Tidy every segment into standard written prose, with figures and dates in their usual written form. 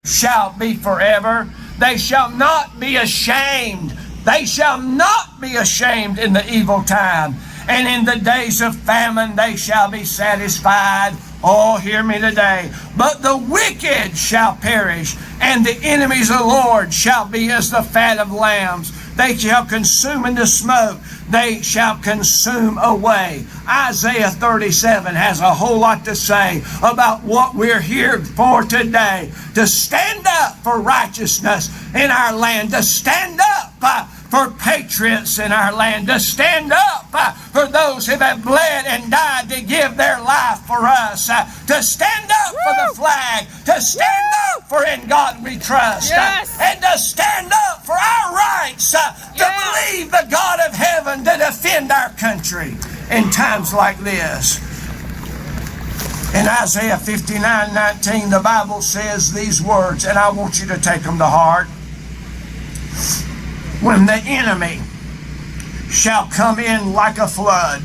shall be forever. They shall not be ashamed. They shall not be ashamed in the evil time. And in the days of famine they shall be satisfied. Oh, hear me today. But the wicked shall perish, and the enemies of the Lord shall be as the fat of lambs. They shall consume in the smoke. They shall consume away. Isaiah 37 has a whole lot to say about what we're here for today. To stand up for righteousness in our land. To stand up for patriots in our land. To stand up for those who have bled and died to give their life for us. To stand up for the flag. To stand up for In God We Trust. And to stand up for our rights. To believe the God of heaven to defend our country in times like this. In Isaiah 59:19, the Bible says these words, and I want you to take them to heart. When the enemy shall come in like a flood,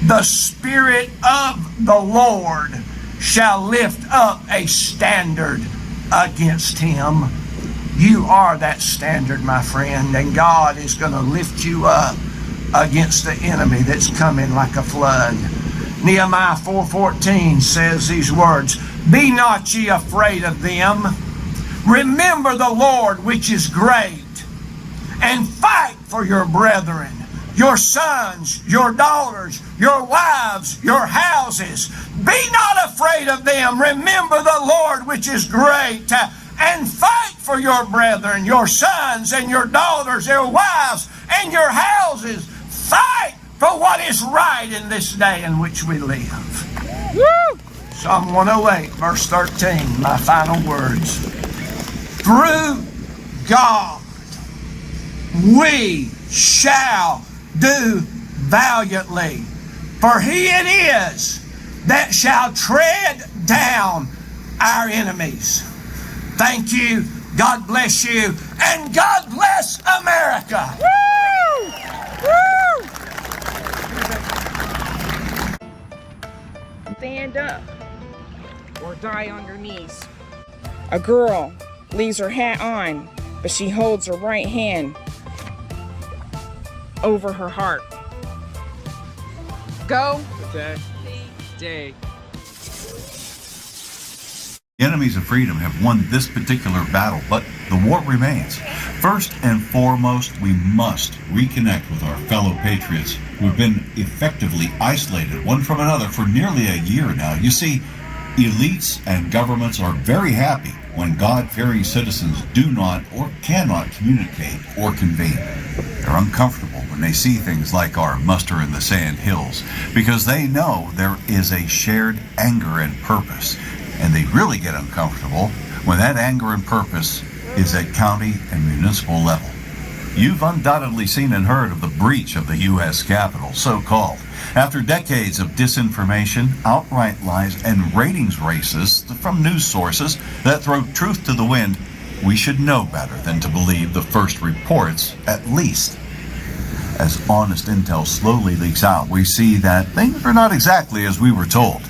the Spirit of the Lord shall lift up a standard against him. You are that standard, my friend, and God is going to lift you up against the enemy that's coming like a flood. Nehemiah 4:14 says these words, Be not ye afraid of them. Remember the Lord which is great, and fight for your brethren, your sons, your daughters, your wives, your houses. Be not afraid of them. Remember the Lord which is great, and fight for your brethren, your sons and your daughters, your wives and your houses. Fight for what is right in this day in which we live. Woo! Psalm 108, verse 13, my final words. Through God we shall do valiantly, for he it is that shall tread down our enemies. Thank you, God bless you, and God bless America. Woo! Woo! Stand up or die on your knees. A girl leaves her hat on, but she holds her right hand over her heart. Go. Attack. Day. The enemies of freedom have won this particular battle, but the war remains. First and foremost, we must reconnect with our fellow patriots who have been effectively isolated one from another for nearly a year now. You see, elites and governments are very happy when God-fearing citizens do not or cannot communicate or convene. They're uncomfortable when they see things like our muster in the sand hills, because they know there is a shared anger and purpose. And they really get uncomfortable when that anger and purpose is at county and municipal level. You've undoubtedly seen and heard of the breach of the U.S. Capitol, so-called. After decades of disinformation, outright lies, and ratings races from news sources that throw truth to the wind, we should know better than to believe the first reports, at least. As honest intel slowly leaks out, we see that things are not exactly as we were told.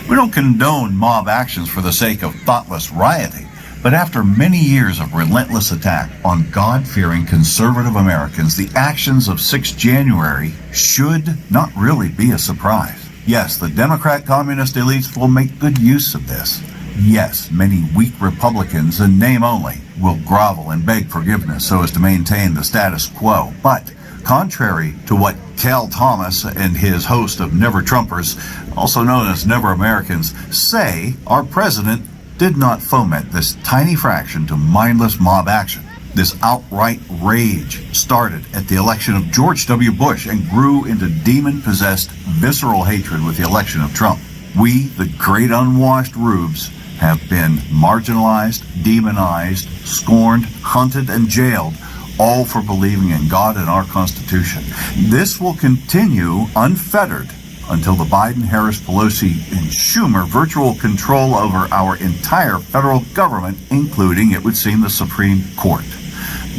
We don't condone mob actions for the sake of thoughtless rioting, but after many years of relentless attack on God-fearing conservative Americans, the actions of 6 January should not really be a surprise. Yes, the Democrat communist elites will make good use of this. Yes, many weak Republicans, in name only, will grovel and beg forgiveness so as to maintain the status quo. But contrary to what Cal Thomas and his host of Never Trumpers, also known as Never Americans, say, our president did not foment this tiny fraction to mindless mob action. This outright rage started at the election of George W. Bush and grew into demon-possessed visceral hatred with the election of Trump. We, the great unwashed rubes, have been marginalized, demonized, scorned, hunted, and jailed, all for believing in God and our Constitution. This will continue unfettered until the Biden, Harris, Pelosi, and Schumer virtual control over our entire federal government, including, it would seem, the Supreme Court.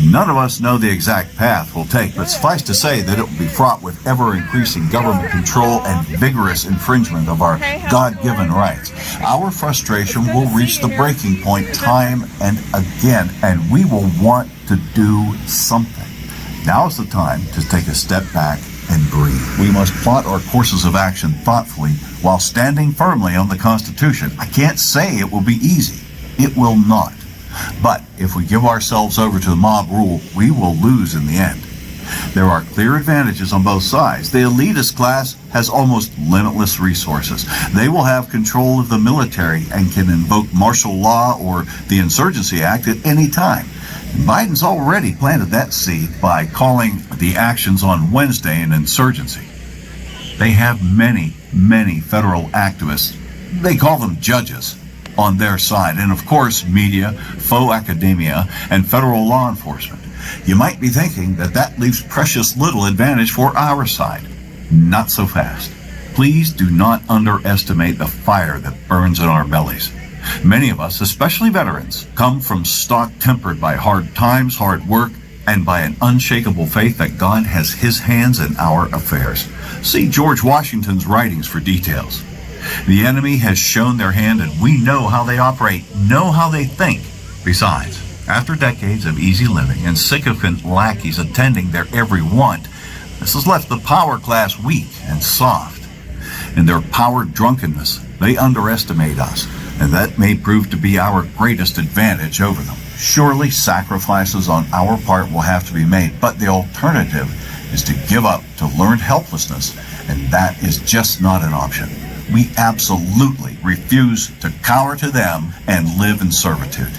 None of us know the exact path we'll take, but suffice to say that it will be fraught with ever-increasing government control and vigorous infringement of our God-given rights. Our frustration will reach the breaking point time and again, and we will want to do something. Now is the time to take a step back and breathe. We must plot our courses of action thoughtfully while standing firmly on the Constitution. I can't say it will be easy. It will not. But if we give ourselves over to the mob rule, we will lose in the end. There are clear advantages on both sides. The elitist class has almost limitless resources. They will have control of the military and can invoke martial law or the Insurgency Act at any time. Biden's already planted that seed by calling the actions on Wednesday an insurgency. They have many federal activists, they call them judges, on their side, and of course media, faux academia, and federal law enforcement. You might be thinking that that leaves precious little advantage for our side. Not so fast. Please do not underestimate the fire that burns in our bellies. Many of us, especially veterans, come from stock tempered by hard times, hard work, and by an unshakable faith that God has his hands in our affairs. See George Washington's writings for details. The enemy has shown their hand, and we know how they operate, know how they think. Besides, after decades of easy living and sycophant lackeys attending their every want, this has left the power class weak and soft. In their power drunkenness, they underestimate us, and that may prove to be our greatest advantage over them. Surely sacrifices on our part will have to be made, but the alternative is to give up to learned helplessness, and that is just not an option. We absolutely refuse to cower to them and live in servitude.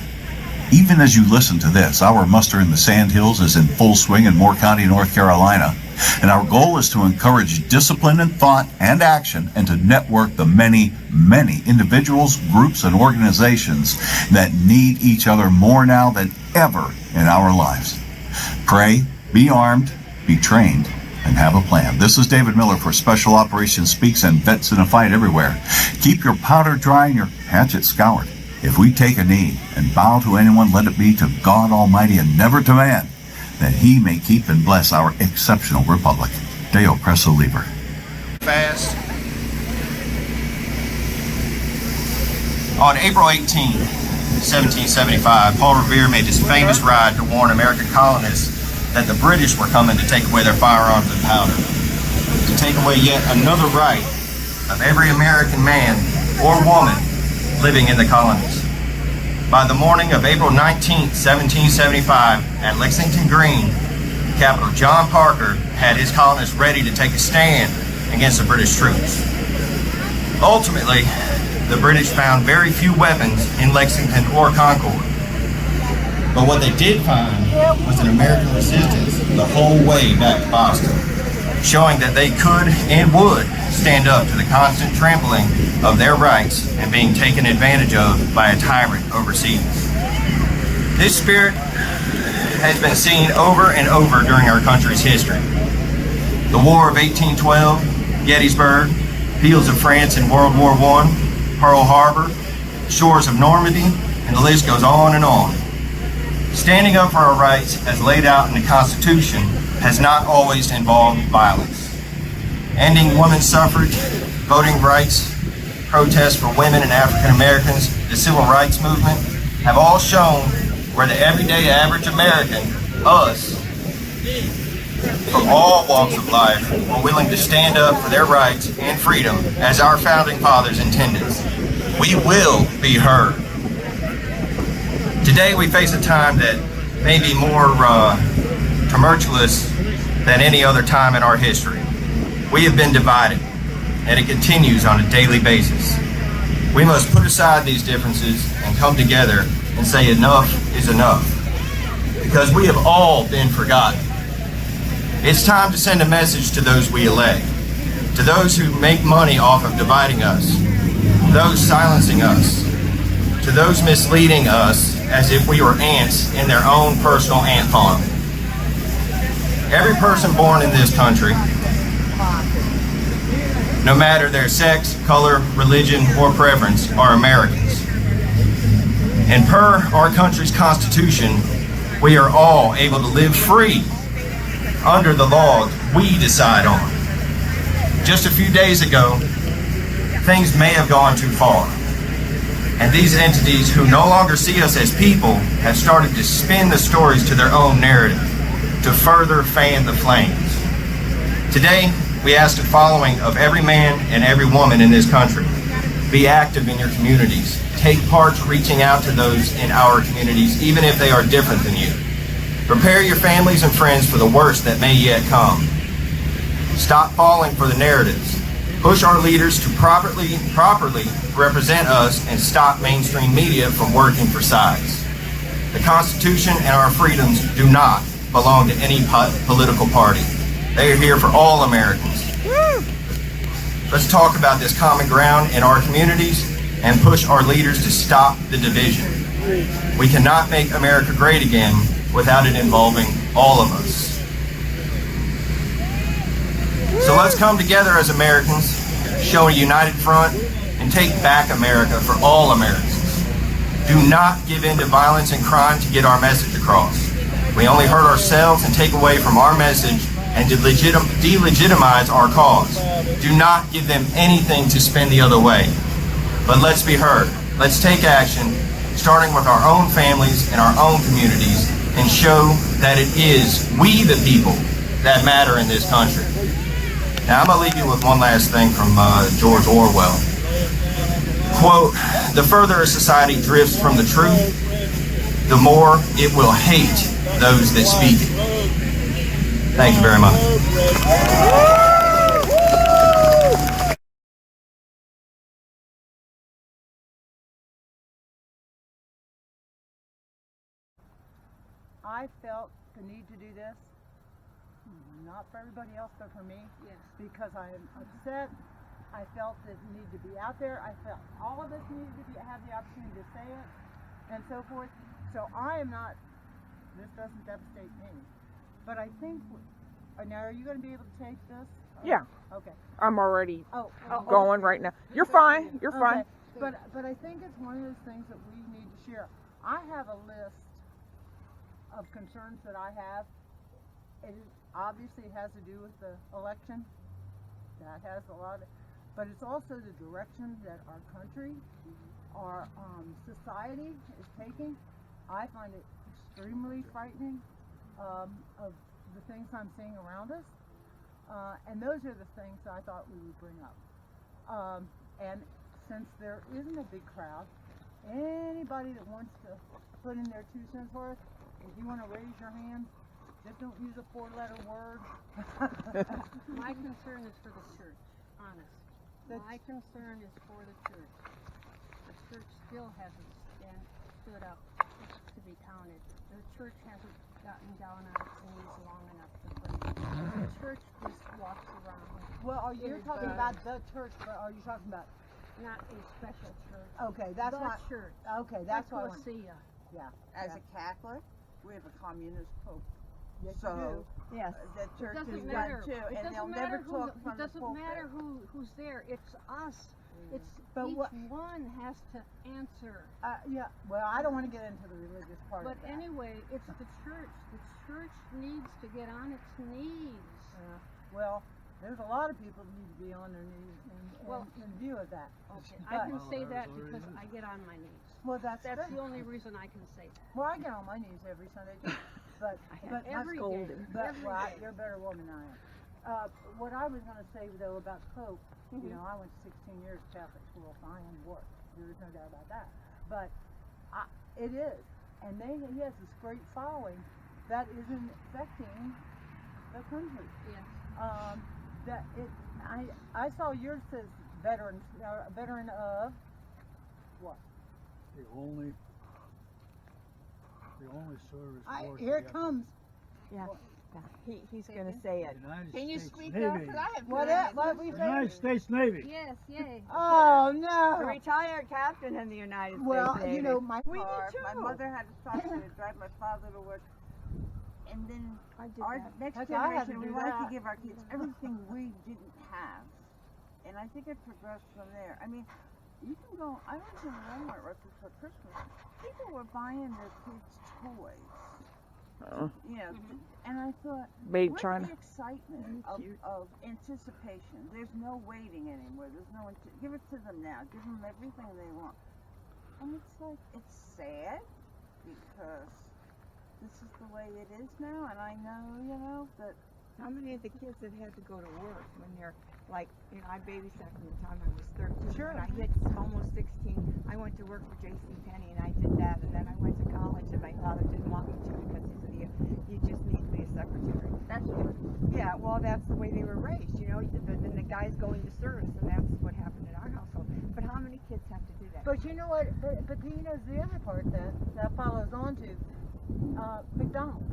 Even as you listen to this, our muster in the Sandhills is in full swing in Moore County, North Carolina, and our goal is to encourage discipline and thought and action and to network the many individuals, groups, and organizations that need each other more now than ever in our lives. Pray, be armed, be trained, and have a plan. This is David Miller for Special Operations Speaks and Vets in a Fight Everywhere. Keep your powder dry and your hatchet scoured. If we take a knee and bow to anyone, let it be to God Almighty and never to man, that he may keep and bless our exceptional republic. Deo Presso Liber. Fast. On April 18, 1775, Paul Revere made his famous ride to warn American colonists that the British were coming to take away their firearms and powder, to take away yet another right of every American man or woman living in the colonies. By the morning of April 19, 1775, at Lexington Green, Captain John Parker had his colonists ready to take a stand against the British troops. Ultimately, the British found very few weapons in Lexington or Concord. But what they did find was an American resistance the whole way back to Boston, showing that they could and would stand up to the constant trampling of their rights and being taken advantage of by a tyrant overseas. This spirit has been seen over and over during our country's history. The War of 1812, Gettysburg, fields of France in World War I, Pearl Harbor, shores of Normandy, and the list goes on and on. Standing up for our rights as laid out in the Constitution has not always involved violence. Ending women's suffrage, voting rights, protests for women and African Americans, the civil rights movement, have all shown where the everyday average American, us, from all walks of life, were willing to stand up for their rights and freedom as our founding fathers intended. We will be heard. Today we face a time that may be more tumultuous than any other time in our history. We have been divided, and it continues on a daily basis. We must put aside these differences and come together and say enough is enough, because we have all been forgotten. It's time to send a message to those we elect, to those who make money off of dividing us, those silencing us, to those misleading us as if we were ants in their own personal ant farm. Every person born in this country, no matter their sex, color, religion, or preference, are Americans. And per our country's Constitution, we are all able to live free under the laws we decide on. Just a few days ago, things may have gone too far, and these entities who no longer see us as people have started to spin the stories to their own narrative to further fan the flames. Today, we ask the following of every man and every woman in this country. Be active in your communities. Take part reaching out to those in our communities, even if they are different than you. Prepare your families and friends for the worst that may yet come. Stop falling for the narratives. Push our leaders to properly represent us and stop mainstream media from working for sides. The Constitution and our freedoms do not belong to any political party. They are here for all Americans. Let's talk about this common ground in our communities and push our leaders to stop the division. We cannot make America great again without it involving all of us. So let's come together as Americans, show a united front, and take back America for all Americans. Do not give in to violence and crime to get our message across. We only hurt ourselves and take away from our message and delegitimize our cause. Do not give them anything to spin the other way. But let's be heard. Let's take action, starting with our own families and our own communities, and show that it is we the people that matter in this country. Now I'm going to leave you with one last thing from George Orwell. Quote, "The further a society drifts from the truth, the more it will hate those that speak it." Thank you very much. I felt the need to do this, not for everybody else, but for me. Yes. Because I am upset. I felt it needed to be out there. I felt all of us needed to have the opportunity to say it, and so forth. So I am not. This doesn't devastate me, but I think. Now, are you going to be able to take this? Yeah. Okay. I'm already going right now. You're fine. You're fine. But I think it's one of those things that we need to share. I have a list of concerns that I have. It obviously has to do with the election. That has a lot of, but it's also the direction that our country, our society is taking. I find it extremely frightening of the things I'm seeing around us. And those are the things I thought we would bring up. And since there isn't a big crowd, anybody that wants to put in their 2 cents worth, if you want to raise your hand, just don't use a 4-letter word. My concern is for the church, honest. My concern is for the church. The church still hasn't stood up to be counted. The church hasn't gotten down on its knees long enough to pray. The church just walks around. Well, you're talking about the church, but are you talking about? Not a special church. Okay, that's the not. church. Okay, that's what I want. Ecclesia. Yeah. As a Catholic, we have a communist pope. Yes, So you do. yes, the church is Doesn't done matter. too, It and they'll doesn't never matter talk who. from It the doesn't pulpit. matter who's there. It's us. It's But each what- one has to answer. Yeah. Well, I don't want to get into the religious part But of that. anyway, it's the church. The church needs to get on its knees. Well, there's a lot of people that need to be on their knees in view of that. Okay, But- I can say that because I get on my knees. Well, that's That's good. the only reason I can say that. Well, I get on my knees every Sunday too. But Every day. But Every well, day. you're a better woman than I am. What I was going to say though about Pope, you know, I went to 16 years Catholic school, fine work. There is no doubt about that. But it is, and he has this great following that isn't affecting the country. Yes. I saw yours says veteran of what? The only service. Here it comes. Yeah, he's going to say it. Can you States speak Navy. up? 'Cause I have What we say? United States Navy. Yes, yay. Oh A no. retired captain in the United Well, States Navy. you know, my car. My mother had to stop to drive my father to work. And then I did our that. next Heck, I had to generation, we do wanted that. to give our kids everything we didn't have. And I think it progressed from there. I mean, you can go, I went to Walmart right before Christmas. People were buying their kids toys You know, and I thought, Babe where's trying the to. excitement of anticipation? There's no waiting anymore. There's no give it to them now. Give them everything they want. And it's like, it's sad because this is the way it is now. And I know, you know, that. How many of the kids have had to go to work when they're like, you know, I babysat from the time I was 13. Sure. When I hit almost 16, I went to work for JCPenney and I did that. And then I went to college and my father didn't want me to because he said, you just need to be a secretary. That's what. Yeah, well, that's the way they were raised, you know. Then the guy's going to service, and that's what happened in our household. But how many kids have to do that? But you know what? But you know the other part that follows on to McDonald's.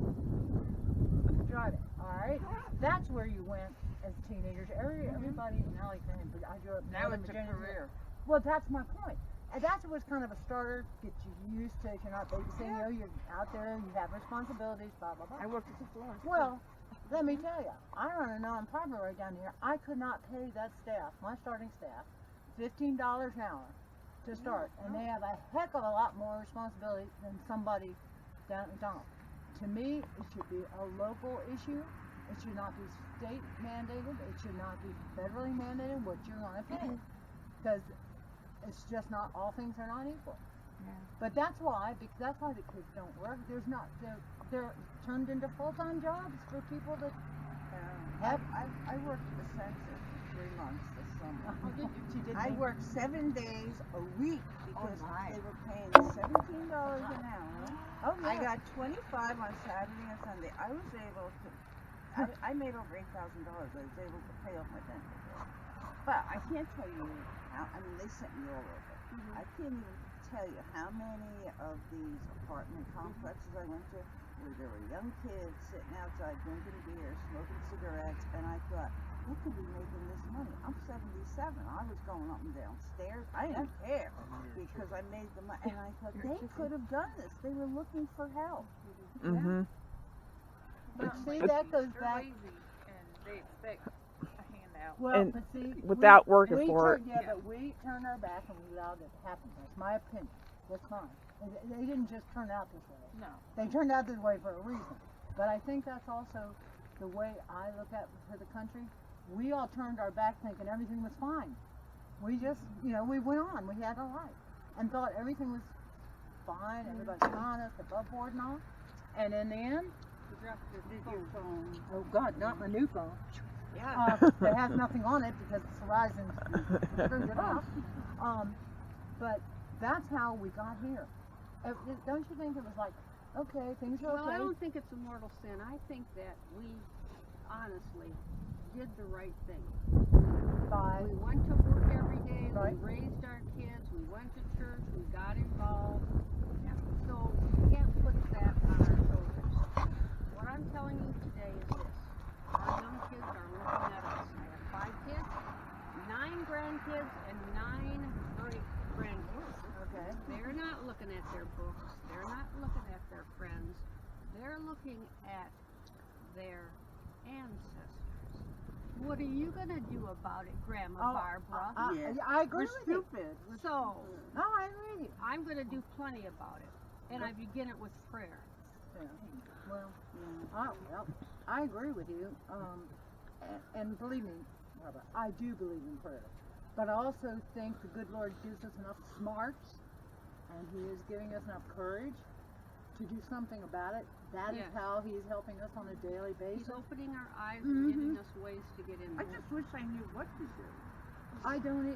Drive it. All right. That's where you went as teenagers. Everybody in Alexandria. But I grew up. That was a Virginia. career. Well, that's my point. And that was kind of a starter, get you used to it. You're not babysitting, you know, you're out there, you have responsibilities, blah, blah, blah. I worked at the floor. Well, let me tell you, I run a non-profit right down here. I could not pay that staff, my starting staff, $15 an hour to start. And they have a heck of a lot more responsibility than somebody down at McDonald's. To me, it should be a local issue. It should not be state mandated. It should not be federally mandated what you're going to pay. Because it's just not, all things are not equal. Yeah. But that's why the kids don't work. They're turned into full-time jobs for people that have. I worked at the census for 3 months this summer. She did I me. worked 7 days a week because my. they were paying $17 an hour. Oh, yeah. I got 25 on Saturday and Sunday. I was able to. I made over $8,000. I was able to pay off my dental bill. But I can't tell you how. I mean, they sent me all over. I can't even tell you how many of these apartment complexes I went to where there were young kids sitting outside drinking beer, smoking cigarettes, and I thought, who could be making this money? I'm 77. I was going up and down stairs. I didn't care because I made the money. And I thought, they could have done this. They were looking for help. Mm-hmm. But see, that goes back. And they expect a handout. Well, And but see, without working for it. Yeah, but we turned our back and we allowed it to happen. That's my opinion. That's mine. They didn't just turn out this way. No. They turned out this way for a reason. But I think that's also the way I look at for the country. We all turned our back thinking everything was fine. We just, you know, we went on. We had a life and thought everything was fine. Everybody's honest, above board and all. And in the end, Your phone. oh God, not my new phone. Yeah. That has nothing on it because it's Verizon screwed it up. But that's how we got here. Don't you think it was like, okay, things are Well, I okay? don't think it's a mortal sin. I think that we honestly did the right thing. By We went to work every day, Right. we raised our kids, we went to church, we got involved. So we can't put that on our shoulders. What I'm telling you today is this. Our young kids are looking at us. I have 5 kids, 9 grandkids, and 9 great-grandkids. okay. They're not looking at their books. They're not looking at their friends. They're looking at their ancestors. What are you going to do about it, Grandma Barbara? I agree We're with you. stupid. So, No, I agree. I'm going to do plenty about it. And I begin it with prayer. Yeah. Well, I agree with you. And believe me, Barbara, I do believe in prayer. But I also think the good Lord gives us enough smarts, and He is giving us enough courage to do something about it. That is Yes. how He is helping us on a daily basis. He's opening our eyes and giving us ways to get in I there. just wish I knew what to do. I don't know.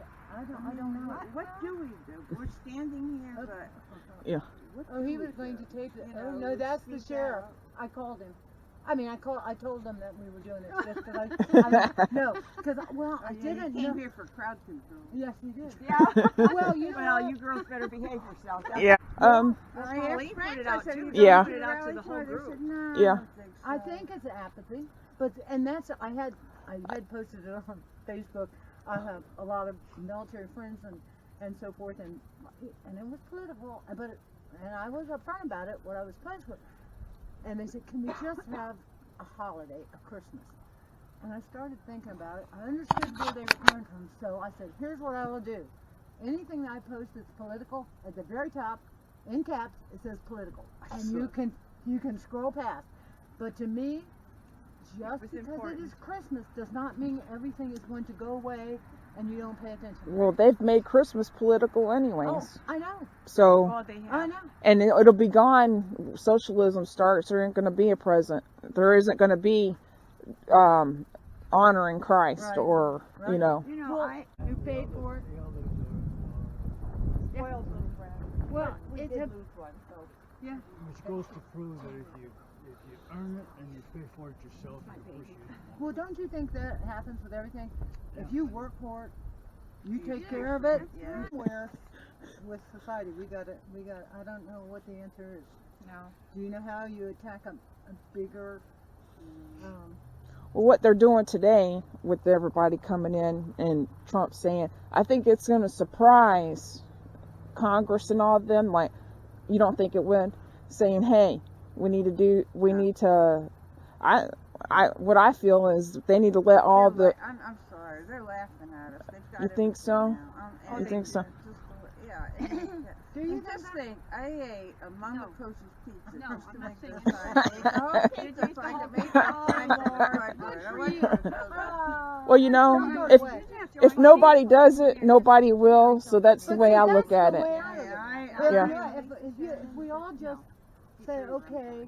What do we do? We're standing here, but Yeah. what Oh, do he we was going do? to take it. You Oh know, no, that's the speak sheriff. out. I called him. I told them that we were doing this just because I Yeah, didn't he came know. here for crowd control. Yes, he did. Yeah. Well, you know, Well, you girls better behave yourselves. Yeah. Well, I Pauline asked put Frank, it I out said, too. "You Yeah. put it out to the whole group." They said, no, Yeah. I think it's apathy, but I had posted it on Facebook. I have a lot of military friends and so forth, and it was political, and I was upfront about it, what I was pledged with. And they said, can we just have a holiday, a Christmas? And I started thinking about it. I understood where they were coming from, so I said, here's what I will do. Anything that I post that's political, at the very top, in caps, it says political. And you can You can scroll past. But to me, just was because important. it is Christmas does not mean everything is going to go away and you don't pay attention. Well, they've made Christmas political anyways. Oh, I know. So, Well, they have. I know. and it'll be gone. Socialism starts. There ain't going to be a present. There isn't going to be honoring Christ Right. or, Right. you know. You know, you paid for it. Spoiled little brat. Well, we it's did a- lose one, so. Yeah. Which goes to prove that if you earn it and you pay for it yourself, you appreciate it more. Well, don't you think that happens with everything? If you work for it, you take care of it. Yeah. Where with society, we got. I don't know what the answer is. No. Do you know how you attack a bigger? Well, what they're doing today with everybody coming in and Trump saying, I think it's going to surprise Congress and all of them. Like, you don't think it would? Saying, hey, what I feel is they need to let all the. I'm sorry, they're laughing at us. They've got You think so? everything now. You think so? Do you just think I ate a Mama Coach's pizza No, just to I'm not make saying this that. time? Just like to make that time I want you to know that. Well, you know, if nobody does it, nobody will. So that's the way I look at it. Yeah. If we all just say, okay,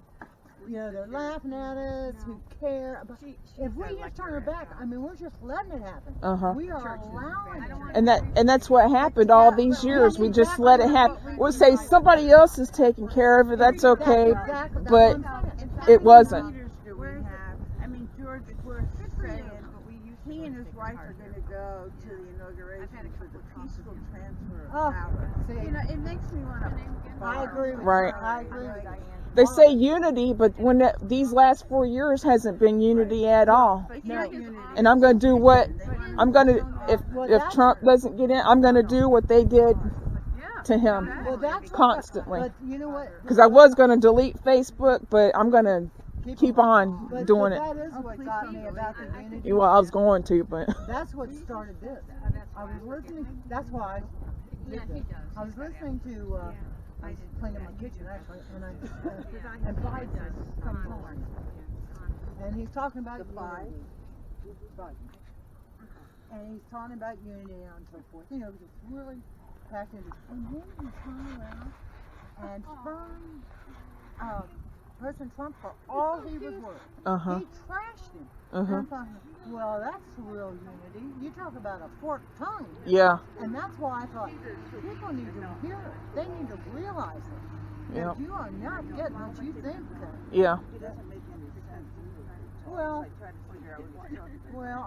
you know, they're laughing at us, we care. But if we just turn our back, I mean, we're just letting it happen. Uh-huh. We are allowing it. And that's what happened all these years. We just let it happen. We'll say somebody else is taking care of it. That's okay, but it wasn't. Leaders do we have? I mean, George Bush saying he and his wife are going to go to the inauguration for the peaceful transfer of power. See, You know, it makes me want to. I agree with Right. you. I agree with you. They say unity, but when these last 4 years hasn't been unity at all. And I'm going to do what I'm going to. If Trump doesn't get in, I'm going to do what they did to him Well, that's constantly. But you know what? Because I was going to delete Facebook, but I'm going to keep on doing it. That is what got me about the unity. Well, I was going to, but That's what started this. I was listening. That's why I did this. I was listening to. I was cleaning my kitchen actually, and Biden comes on, and he's talking about unity. Biden. And he's talking about unity and so forth. You know, just really packed into. And then he turned around and spurned President Trump for all he was worth. He trashed him. And I'm thinking, well, that's real unity. You talk about a forked tongue. yeah. And that's why I thought people need to hear it. They need to realize it. Yeah. If you are not getting what you think, Yeah. well,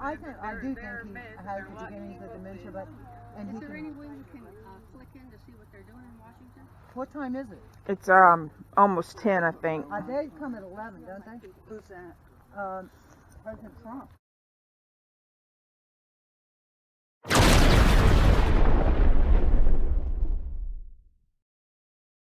I do think he has the beginnings of dementia, but Is there any way we can click in to see what they're doing in Washington? What time is it? It's almost 10, I think. They come at 11, don't they? Who's that? President Trump.